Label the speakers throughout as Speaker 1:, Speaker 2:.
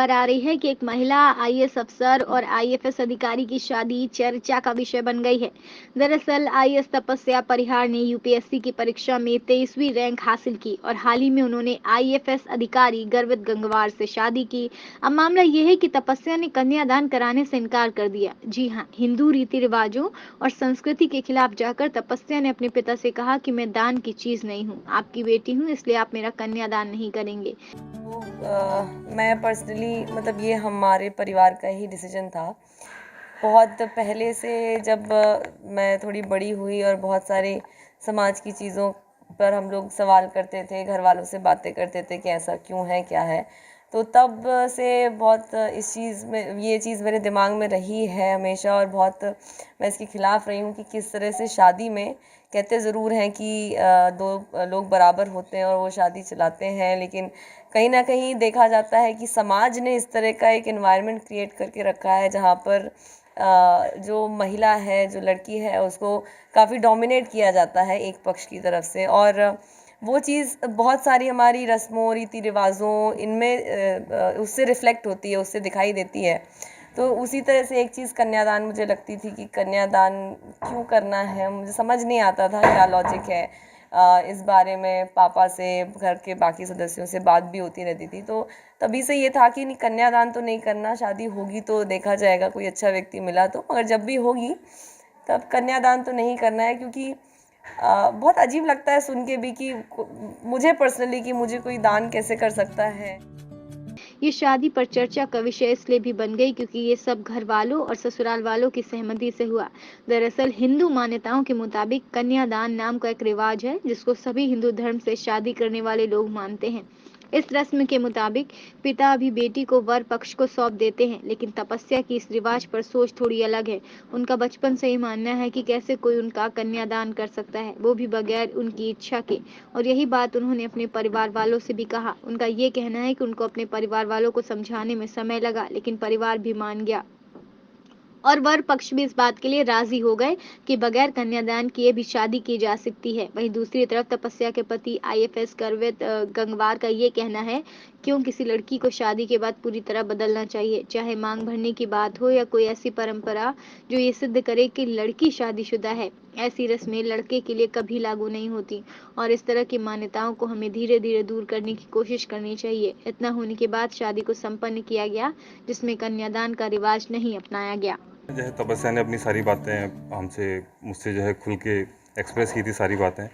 Speaker 1: खबर आ रही है कि एक महिला आईएएस अफसर और आईएफएस अधिकारी की शादी चर्चा का विषय बन गई है। दरअसल आईएएस तपस्या परिहार ने यूपीएससी की परीक्षा में 23वीं रैंक हासिल की और हाल ही में उन्होंने आईएफएस अधिकारी गर्वित गंगवार से शादी की। अब मामला यह है कि तपस्या ने कन्यादान कराने से इनकार कर दिया। जी हाँ, हिंदू रीति रिवाजों और संस्कृति के खिलाफ जाकर तपस्या ने अपने पिता से कहा कि मैं दान की चीज नहीं हूँ, आपकी बेटी हूँ, इसलिए आप मेरा कन्यादान नहीं करेंगे।
Speaker 2: तो मैं पर्सनली मतलब ये हमारे परिवार का ही डिसीजन था। बहुत पहले से जब मैं थोड़ी बड़ी हुई और बहुत सारे समाज की चीज़ों पर हम लोग सवाल करते थे, घर वालों से बातें करते थे कि ऐसा क्यों है, क्या है। तो तब से बहुत इस चीज़ में ये चीज़ मेरे दिमाग में रही है हमेशा, और बहुत मैं इसके खिलाफ़ रही हूँ कि किस तरह से शादी में कहते ज़रूर हैं कि दो लोग बराबर होते हैं और वो शादी चलाते हैं, लेकिन कहीं ना कहीं देखा जाता है कि समाज ने इस तरह का एक एनवायरनमेंट क्रिएट करके रखा है जहाँ पर जो महिला है, जो लड़की है, उसको काफ़ी डोमिनेट किया जाता है एक पक्ष की तरफ से। और वो चीज़ बहुत सारी हमारी रस्मों, रीति रिवाज़ों, इनमें उससे रिफ्लेक्ट होती है, उससे दिखाई देती है। तो उसी तरह से एक चीज़ कन्यादान मुझे लगती थी कि कन्यादान क्यों करना है, मुझे समझ नहीं आता था क्या लॉजिक है। इस बारे में पापा से, घर के बाकी सदस्यों से बात भी होती रहती थी। तो तभी से ये था कि नहीं, कन्यादान तो नहीं करना, शादी होगी तो देखा जाएगा, कोई अच्छा व्यक्ति मिला तो, मगर जब भी होगी तब कन्यादान तो नहीं करना है। क्योंकि बहुत अजीब लगता है सुन के भी कि मुझे पर्सनली कि मुझे कोई दान कैसे कर सकता है।
Speaker 1: ये शादी पर चर्चा का विषय इसलिए भी बन गई क्योंकि ये सब घर वालों और ससुराल वालों की सहमति से हुआ। दरअसल हिंदू मान्यताओं के मुताबिक कन्यादान नाम का एक रिवाज है जिसको सभी हिंदू धर्म से शादी करने वाले लोग मानते हैं। इस रस्म के मुताबिक पिता अभी बेटी को वर पक्ष को सौंप देते हैं, लेकिन तपस्या की इस रिवाज पर सोच थोड़ी अलग है। उनका बचपन से ही मानना है कि कैसे कोई उनका कन्यादान कर सकता है, वो भी बगैर उनकी इच्छा के। और यही बात उन्होंने अपने परिवार वालों से भी कहा। उनका ये कहना है कि उनको अपने परिवार वालों को समझाने में समय लगा, लेकिन परिवार भी मान गया और वर पक्ष भी इस बात के लिए राजी हो गए कि बगैर कन्यादान किए भी शादी की जा सकती है। वहीं दूसरी तरफ तपस्या के पति आईएफएस गर्वित गंगवार का ये कहना है क्यों किसी लड़की को शादी के बाद पूरी तरह बदलना चाहिए, चाहे मांग भरने की बात हो या कोई ऐसी परंपरा जो ये सिद्ध करे कि लड़की शादीशुदा है। ऐसी रस्में लड़के के लिए कभी लागू नहीं होती और इस तरह की मान्यताओं को हमें धीरे धीरे दूर करने की कोशिश करनी चाहिए। इतना होने के बाद शादी को संपन्न किया गया जिसमें कन्यादान का रिवाज नहीं अपनाया गया।
Speaker 3: जो है तपस्या ने अपनी सारी बातें हमसे मुझसे जो है खुल के एक्सप्रेस की थी सारी बातें।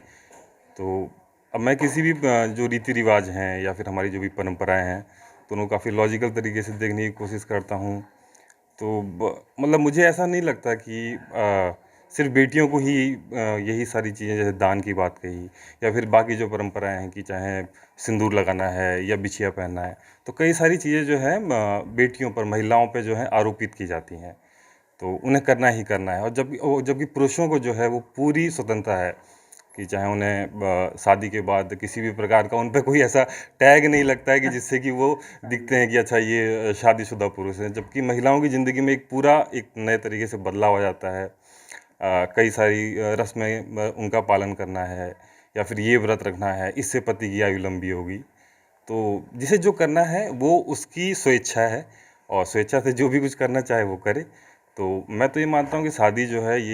Speaker 3: तो अब मैं किसी भी जो रीति रिवाज हैं या फिर हमारी जो भी परंपराएं हैं, तो उनको काफ़ी लॉजिकल तरीके से देखने की कोशिश करता हूँ। तो मतलब मुझे ऐसा नहीं लगता कि सिर्फ बेटियों को ही यही सारी चीज़ें, जैसे दान की बात कही या फिर बाकी जो परंपराएं हैं कि चाहे सिंदूर लगाना है या बिछिया पहनना है, तो कई सारी चीज़ें जो है बेटियों पर, महिलाओं पे जो है आरोपित की जाती हैं। तो उन्हें करना ही करना है। और जबकि पुरुषों को जो है वो पूरी स्वतंत्रता है कि चाहे उन्हें शादी के बाद किसी भी प्रकार का उन पे कोई ऐसा टैग नहीं लगता है कि जिससे कि वो दिखते हैं कि अच्छा ये शादीशुदा पुरुष हैं। जबकि महिलाओं की ज़िंदगी में एक पूरा एक नए तरीके से बदलाव आ जाता है। कई सारी रस्में उनका पालन करना है या फिर ये व्रत रखना है, इससे पति की आयु लंबी होगी। तो जिसे जो करना है वो उसकी स्वेच्छा है और स्वेच्छा से जो भी कुछ करना चाहे वो करे। तो मैं तो ये मानता हूँ कि शादी जो है ये